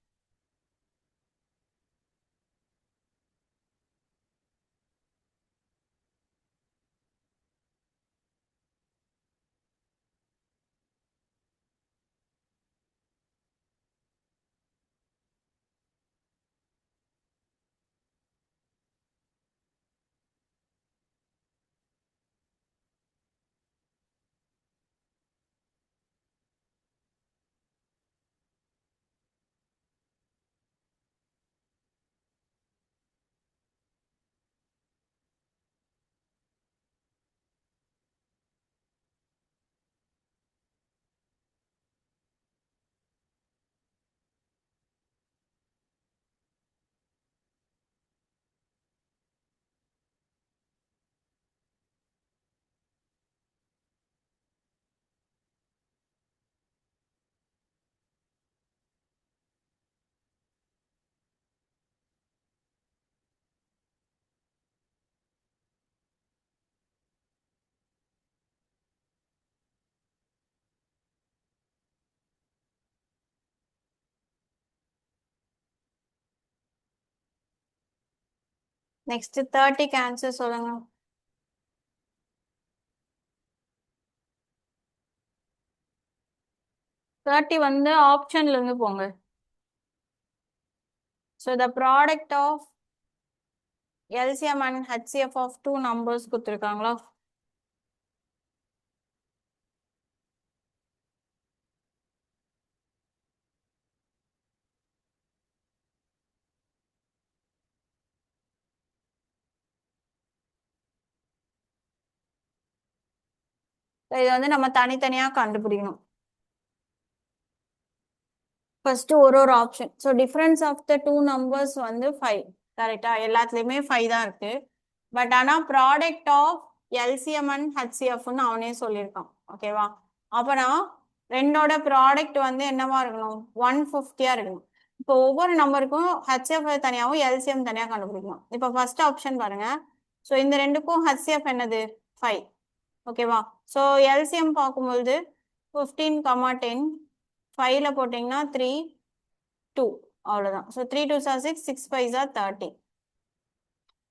[SPEAKER 1] நெக்ஸ்ட் 30 ஆன்சர் சொல்லுங்க. 30 வந்து ஆப்ஷன்ல இருந்து போங்க. So the product of LCM and HCF of two numbers கொடுத்திருக்காங்களா? இது வந்து நம்ம தனித்தனியா கண்டுபிடிக்கணும். ஃபர்ஸ்ட் ஒரு option. So difference of the two numbers வந்து 5. கரெக்டா? எல்லாத்துலயுமே 5 தான் இருக்கு. பட் ஆனா ப்ராடக்ட் ஆஃப் எல்சிஎம் அண்ட் ஹெச்சிஎஃப்னு அவனே சொல்லியிருக்கான். ஓகேவா? அப்பனா ரெண்டோட ப்ராடக்ட் வந்து என்னவா இருக்கணும்? 150 இருக்கணும். இப்போ ஒவ்வொரு நம்பருக்கும் ஹெச்எஃப் தனியாகவும் எல்சிஎம் தனியாக கண்டுபிடிக்கணும். இப்போ ஃபர்ஸ்ட் ஆப்ஷன் பாருங்க. ஸோ இந்த ரெண்டுக்கும் ஹெச்சிஎஃப் என்னது? 5. ஓகேவா? ஸோ எல்சிஎம் பார்க்கும்பொழுது 15, 10 5ல போட்டிங்கன்னா 3, 2 அவ்வளோதான். So 3 2s are 6, 6 5s are 30.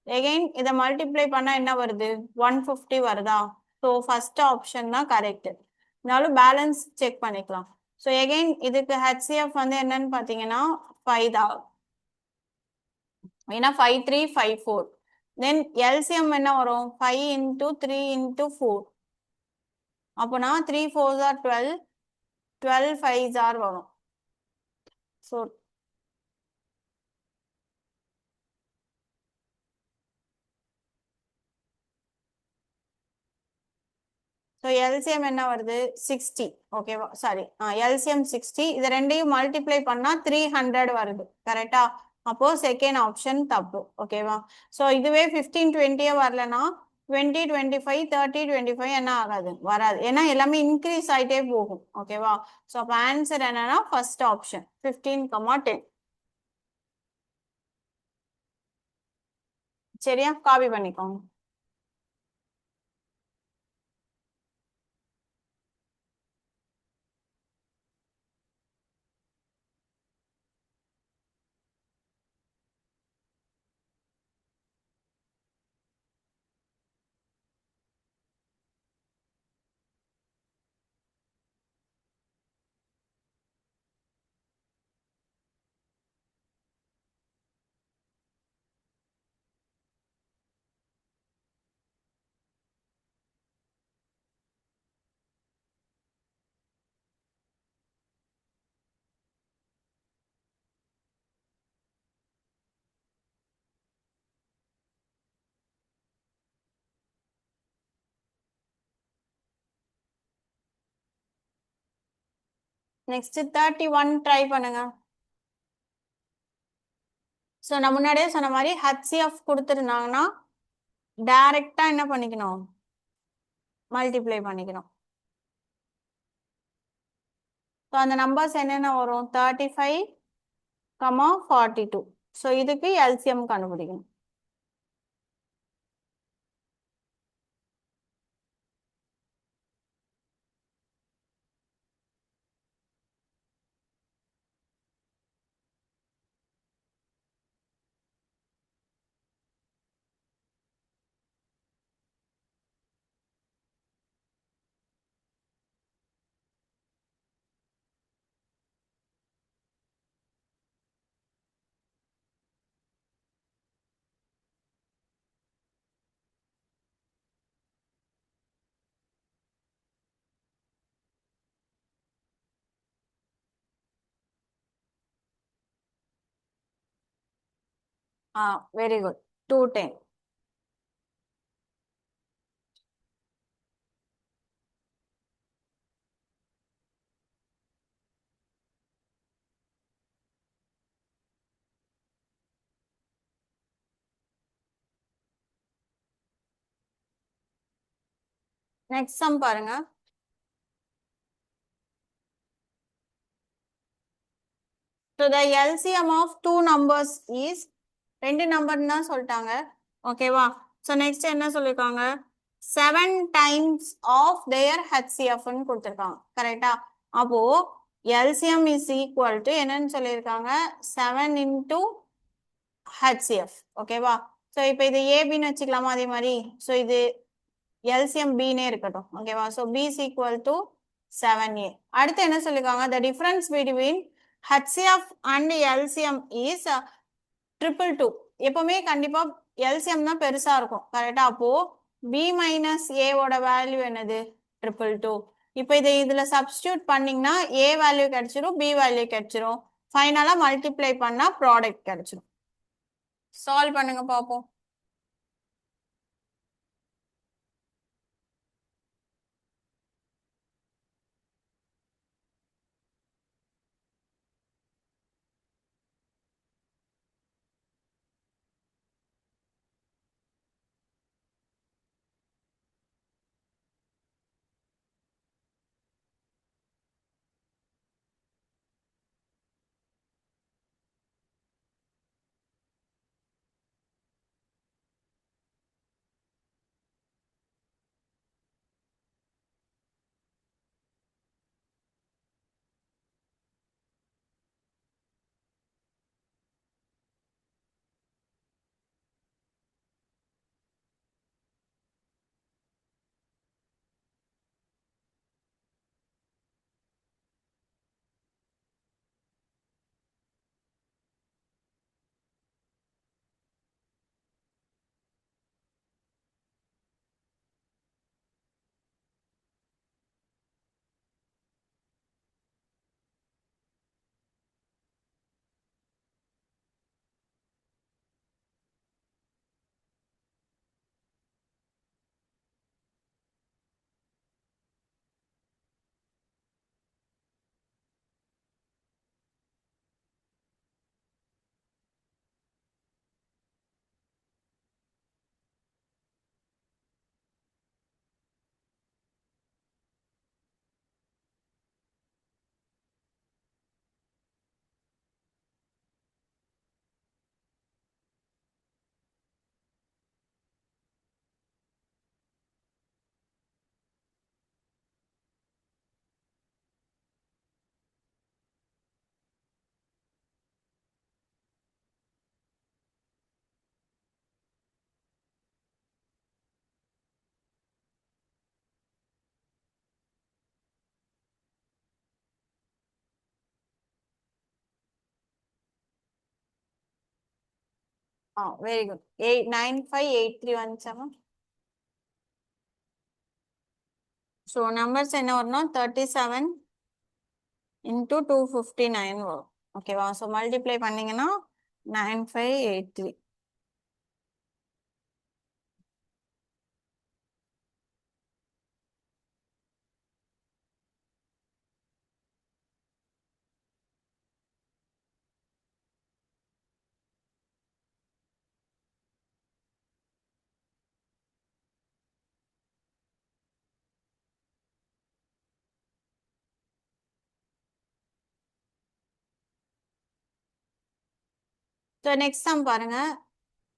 [SPEAKER 1] Again இதை மல்டிப்ளை பண்ணால் என்ன வருது? 150 வருதா? ஸோ ஃபர்ஸ்ட் ஆப்ஷன் தான் கரெக்ட். இருந்தாலும் பேலன்ஸ் செக் பண்ணிக்கலாம். ஸோ எகைன் இதுக்கு ஹெச்சிஎஃப் வந்து என்னன்னு பார்த்தீங்கன்னா 5 தான். ஏன்னா 5 3 5 4. தென் எல்சிஎம் என்ன வரும்? 5 into 3 into 4. அப்போனா 3 4s are 12, 12 5s are வரும். ஸோ ஸோ எல்சிஎம் என்ன வருது? 60. ஓகேவா? Sorry, LCM 60. இது ரெண்டையும் மல்டிப்ளை பண்ணா 300 வருது. கரெக்டா? அப்போ செகண்ட் ஆப்ஷன் தப்பு. ஓகேவா? ஸோ இதுவே 15 20 வரலன்னா 20 25 30 25 என்ன ஆகாது? வராது. ஏன்னா எல்லாமே இன்க்ரீஸ் ஆகிட்டே போகும். ஓகேவா? ஸோ அப்போ ஆன்சர் என்னன்னா ஃபர்ஸ்ட் ஆப்ஷன் 15, 10. சரியா? காப்பி பண்ணிக்கோங்க. நெக்ஸ்ட் 31 ட்ரை பண்ணுங்க. ஸோ நான் முன்னாடியே சொன்ன மாதிரி ஹெச்சிஎஃப் கொடுத்துருந்தாங்கன்னா டைரக்டா என்ன பண்ணிக்கணும்? மல்டிப்ளை பண்ணிக்கணும். ஸோ அந்த நம்பர்ஸ் என்னென்ன வரும்? 35, 42. ஸோ இதுக்கு எல்சிஎம் கண்டுபிடிக்கணும். Very good. 210. நெக்ஸ்ட் சம் பாருங்க. So the LCM of two numbers is, ரெண்டு நம்பர் தான் சொல்லிட்டாங்க. ஓகேவா? ஸோ நெக்ஸ்ட் என்ன சொல்லியிருக்காங்க? 7 times ஆஃப் தேர் ஹெச்சிஎஃப்னு கொடுத்துருக்காங்க. கரெக்டா? அப்போ எல்சிஎம் இஸ் ஈக்குவல் டு என்னன்னு சொல்லியிருக்காங்க? 7 into HCF. ஓகேவா? ஸோ இப்போ இது ஏபின்னு வச்சுக்கலாமா அதே மாதிரி. ஸோ இது எல்சிஎம் பின்னே இருக்கட்டும். ஓகேவா? So B is equal to 7a. அடுத்து என்ன சொல்லிருக்காங்க? The difference between HCF and LCM is 222. எப்பவுமே கண்டிப்பா எல்சிஎம் தான் பெருசா இருக்கும். கரெக்டா? அப்போ பி மைனஸ் ஏவோட வேல்யூ என்னது? 222. இப்போ இதை இதுல சப்ஸ்டியூட் பண்ணீங்கன்னா ஏ வேல்யூ கிடைச்சிரும், பி வேல்யூ கிடைச்சிரும். ஃபைனலா மல்டிப்ளை பண்ணா ப்ராடக்ட் கிடைச்சிரும். சால்வ் பண்ணுங்க பார்ப்போம். Very good. 958317. ஸோ நம்பர்ஸ் என்ன வரணும்? 37 into 259 வரும். ஓகேவா? ஸோ மல்டிப்ளை பண்ணீங்கன்னா 9583. ஸோ நெக்ஸ்ட் சம் பாருங்க.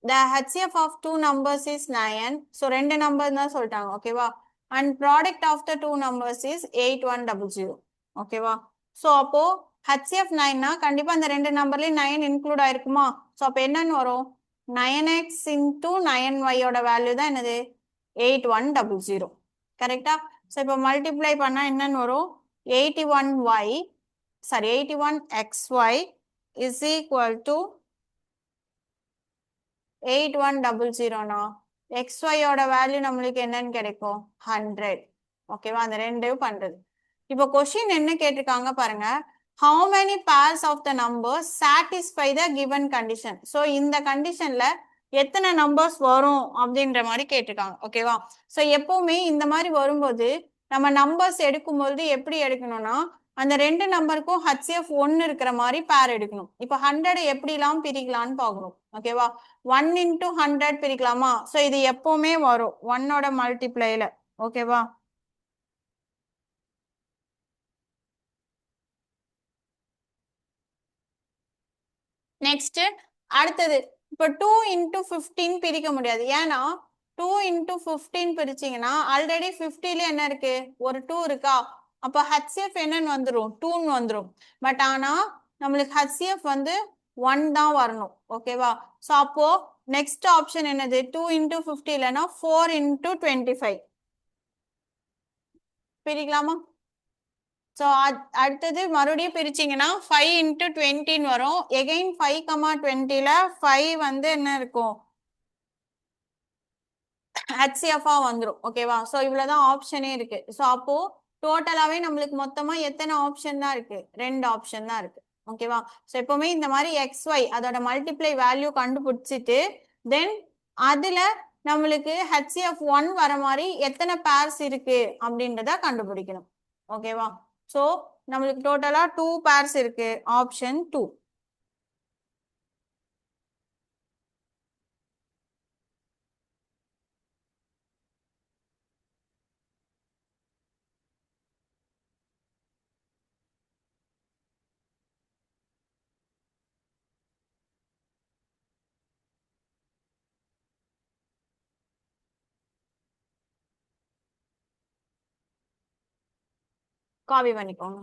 [SPEAKER 1] The HCF of two numbers is 9. So ரெண்டு நம்பர் தான் சொல்லிட்டாங்க. ஓகேவா? And product of the two numbers is 8100. ஓகேவா? ஸோ அப்போ HCF 9னா கண்டிப்பா அந்த ரெண்டு நம்பர்லயும் 9 இன்க்ளூட் ஆயிருக்குமா? ஸோ அப்போ என்னன்னு வரும்? 9x into 9y ஓட வேல்யூ தான் என்னது? 8100. கரெக்டா? ஸோ இப்போ மல்டிப்ளை பண்ணா என்னன்னு வரும்? 81y, sorry 81xy is equal to 8100னா xy ஓட வேல்யூ நம்மளுக்கு என்னன்னு கிடைக்கும்? 100. ஓகேவா? அந்த ரெண்டையும் பண்றது. இப்போ கொஸ்டின் என்ன கேட்டிருக்காங்க பாருங்க. how many pairs of the numbers satisfy the given condition? So இந்த கண்டிஷன்ல எத்தனை நம்பர்ஸ் வரும் அப்படின்ற மாதிரி கேட்டிருக்காங்க. ஓகேவா? ஸோ எப்பவுமே இந்த மாதிரி வரும்போது நம்ம நம்பர்ஸ் எடுக்கும்போது எப்படி எடுக்கணும்னா அந்த ரெண்டு நம்பருக்கும் HCF 1 இருக்கிற மாதிரி பேர் எடுக்கணும். இப்போ 100 எப்படிலாம் பிரிக்கலாம்னு பார்க்கணும். ஓகேவா? 1 into 100 பிரிக்கலாமா? ஸோ இது எப்பவுமே வரும் 1ஓட மல்டிப்ளைல. ஓகேவா? நெக்ஸ்ட் அடுத்தது இப்போ 2 into 15 பிரிக்க முடியாது. ஏன்னா 2 into 15 பிரிச்சிங்கன்னா ஆல்ரெடி 50ல என்ன இருக்கு? ஒரு 2 இருக்கா? அப்போ HCF என்னன்னு வந்துடும்? 2ன்னு வந்துடும். பட் ஆனா நம்மளுக்கு HCF வந்து 1 தான் வரணும். ஓகேவா? ஸோ அப்போ நெக்ஸ்ட் ஆப்ஷன் என்னது 2 into 50 இல்லைன்னா 4 into 25 பிரிக்கலாமா? ஸோ அடுத்தது மறுபடியும் பிரிச்சிங்கன்னா 5 into 20 வரும். எகெயின் 5,20ல 5 வந்து என்ன இருக்கும், ஹெச்சிஎஃப்ஆ வந்துடும். ஓகேவா? ஸோ இவ்வளோதான் ஆப்ஷனே இருக்கு. ஸோ அப்போ டோட்டலாகவே நம்மளுக்கு மொத்தமா எத்தனை ஆப்ஷன் தான் இருக்கு, 2 ஆப்ஷன் தான் இருக்கு. ஓகேவா? ஸோ எப்பவுமே இந்த மாதிரி XY அதோட மல்டிப்ளை வேல்யூ கண்டுபிடிச்சிட்டு தென் அதுல நம்மளுக்கு HCF1 வர மாதிரி எத்தனை பேர்ஸ் இருக்கு அப்படின்றத கண்டுபிடிக்கணும். ஓகேவா? ஸோ நம்மளுக்கு டோட்டலா 2 பேர்ஸ் இருக்கு. ஆப்ஷன் 2. காப்பி பண்ணிக்கோங்க.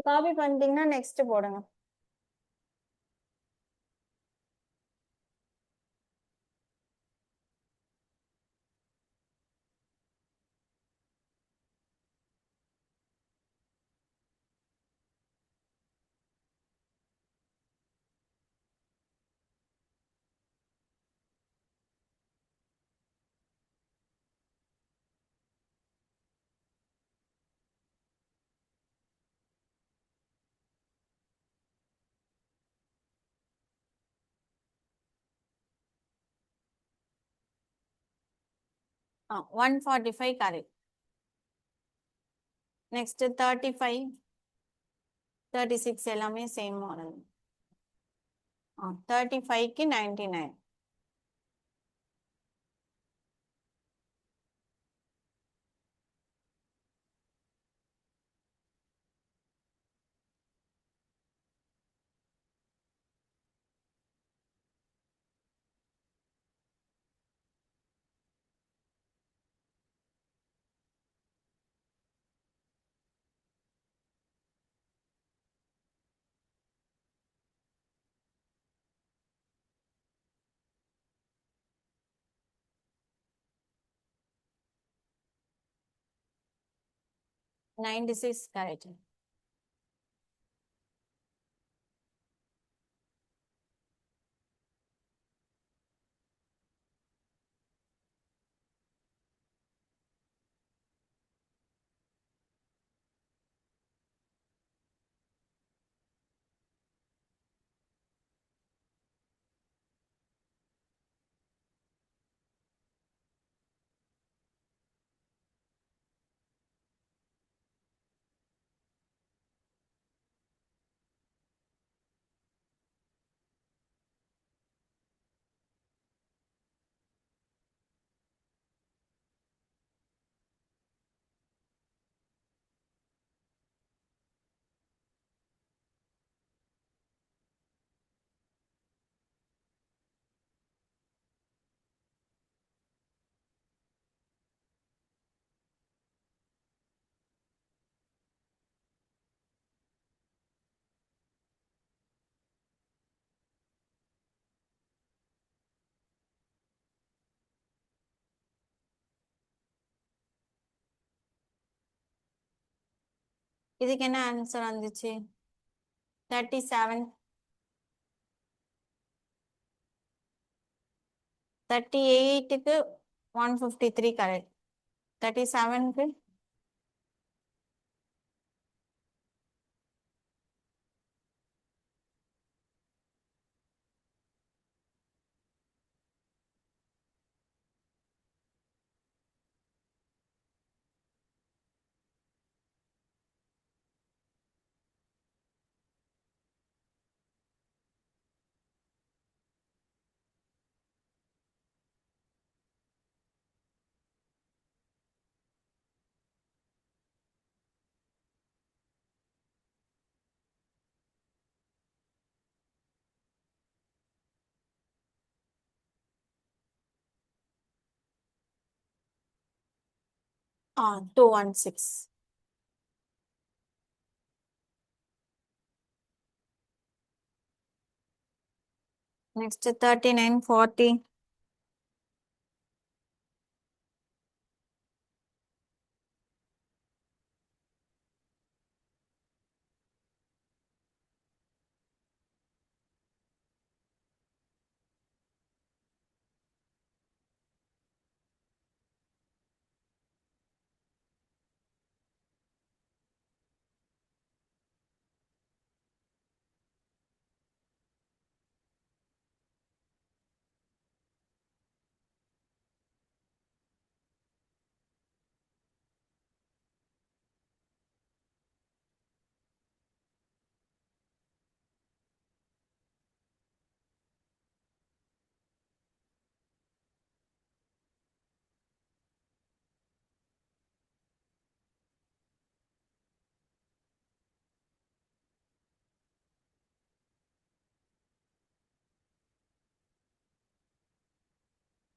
[SPEAKER 1] காப்பி பண்ணிட்டீங்கன்னா நெக்ஸ்ட் போடுங்க. ஆ 145 கரெக்ட். நெக்ஸ்ட் 35 36 எல்லாமே சேம் மாடல். 35க்கு 99. $96 correct. இதுக்கு என்ன ஆன்சர் வந்துச்சு? 37. 38க்கு 153 கரெக்ட். 37க்கு 216. Next 39, 40.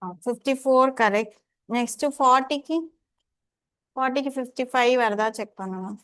[SPEAKER 1] Ah, 54 correct. Next 40க்கு 55 வருதா செக் பண்ணணும்.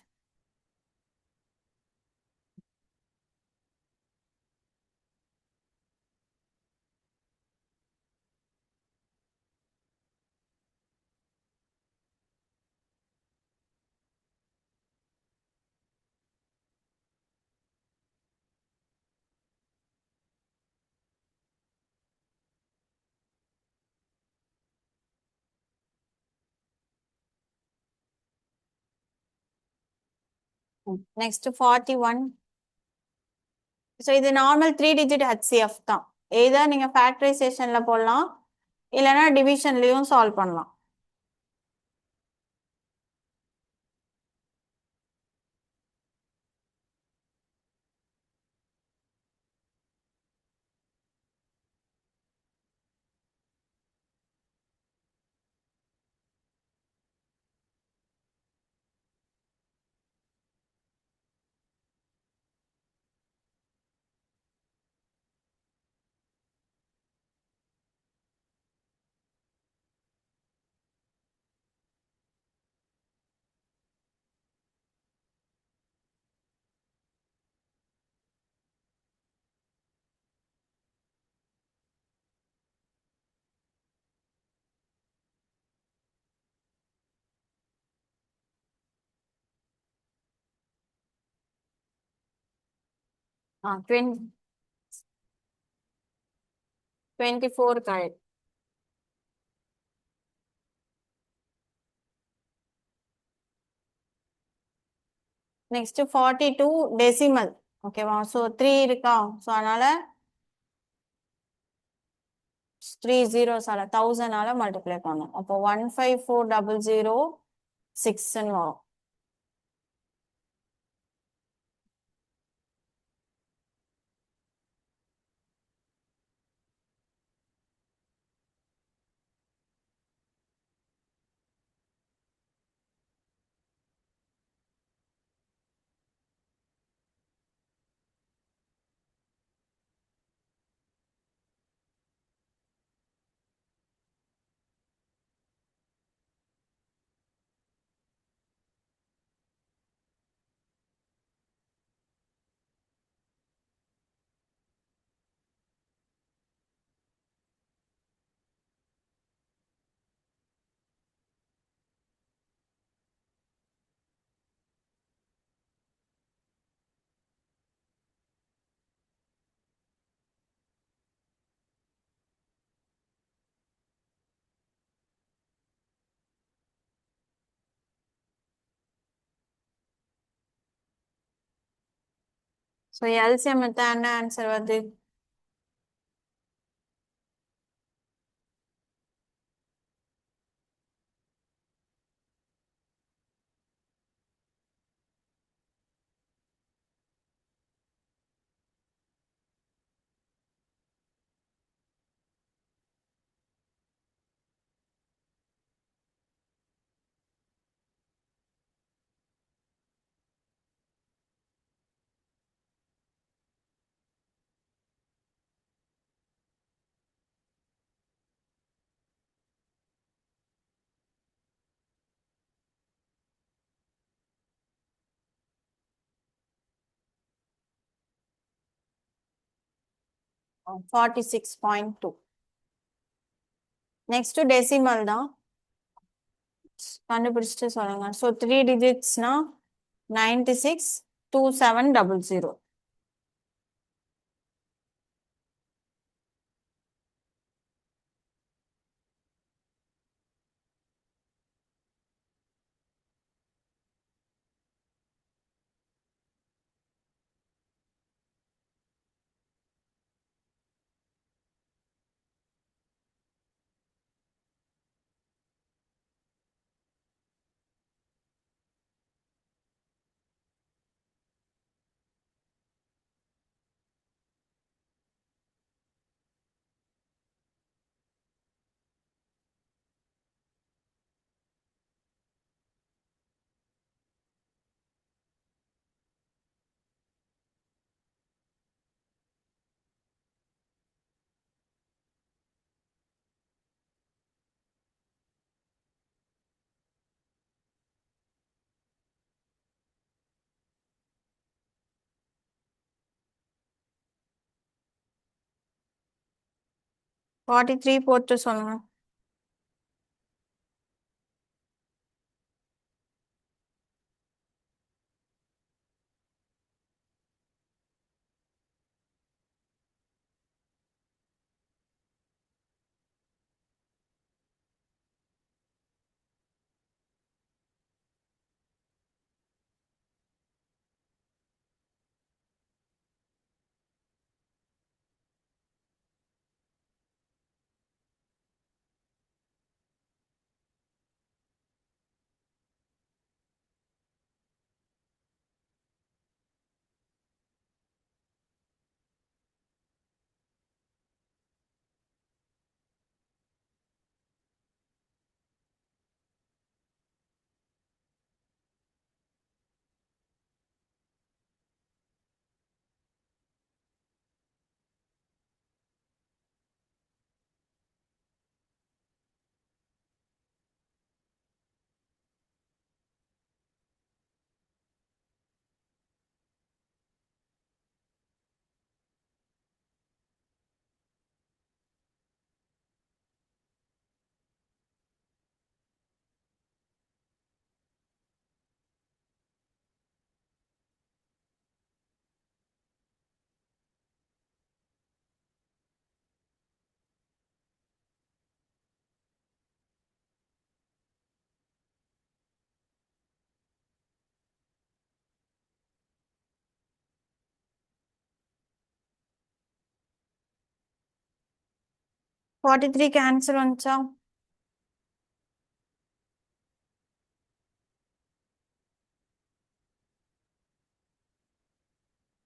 [SPEAKER 1] Next 41. ஸோ இது நார்மல் 3 டிஜிட் HCF தான். ஏதா நீங்க ஃபேக்டரைசேஷன்ல போடலாம், இல்லைன்னா டிவிஷன்லயும் சால்வ் பண்ணலாம். ஆ 24 கரெக்ட். Next 42 decimal. ஓகேவா? ஸோ 3 இருக்கா? ஸோ அதனால 3 ஜீரோஸால 1000ஆல மல்டிப்ளை பண்ணும். அப்போ 154006ன்னு வரும். ஸோ எல்சிஎம் எடுத்தா என்ன ஆன்சர் வருது? 46.2. நெக்ஸ்ட் டெசிமல் தான், கண்டுபிடிச்சிட்டு சொல்லுங்க. ஸோ 3 டிஜிட்ஸ்னா 962700. ஃபார்ட்டி த்ரீ போட்டு சொல்லுங்க. ஃபார்ட்டி த்ரீக்கு ஆன்சர் வந்துச்சா?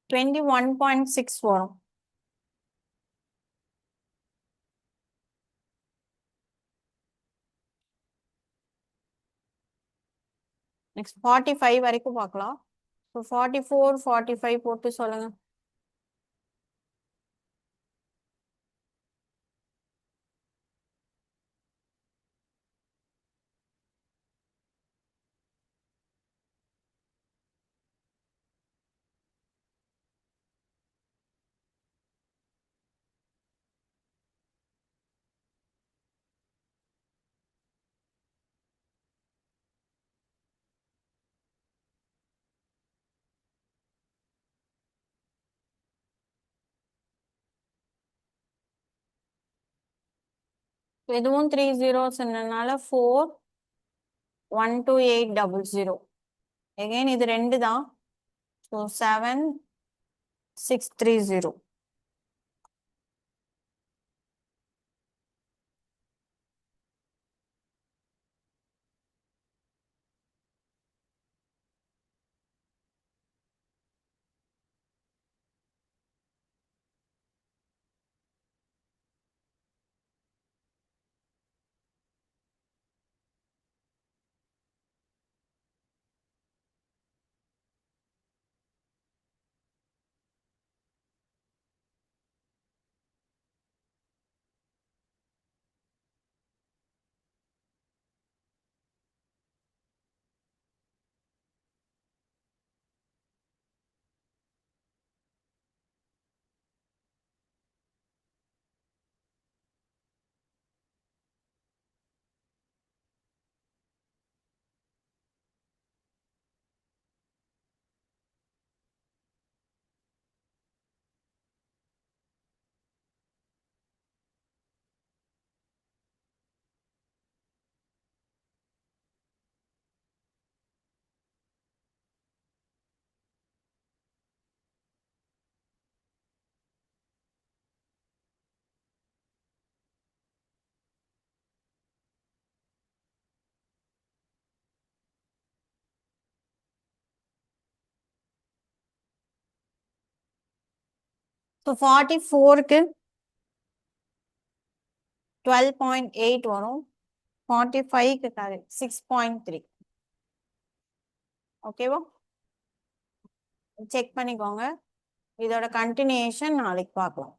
[SPEAKER 1] டுவெண்ட்டி 1.6 வரும். நெக்ஸ்ட் 45 வரைக்கும் பார்க்கலாம். ஸோ 44 45 போட்டு சொல்லுங்க. இதுவும் 3 ஜீரோஸ்னால 4 12800. எகைன் இது ரெண்டு தான். ஸோ 7 630. So 44 க்கு 12.8 வரும். 45 க்கு 6.3. ஓகேவா? செக் பண்ணிக்கோங்க. இதோட கண்டினியூஷன் நாளைக்கு பார்க்கலாம்.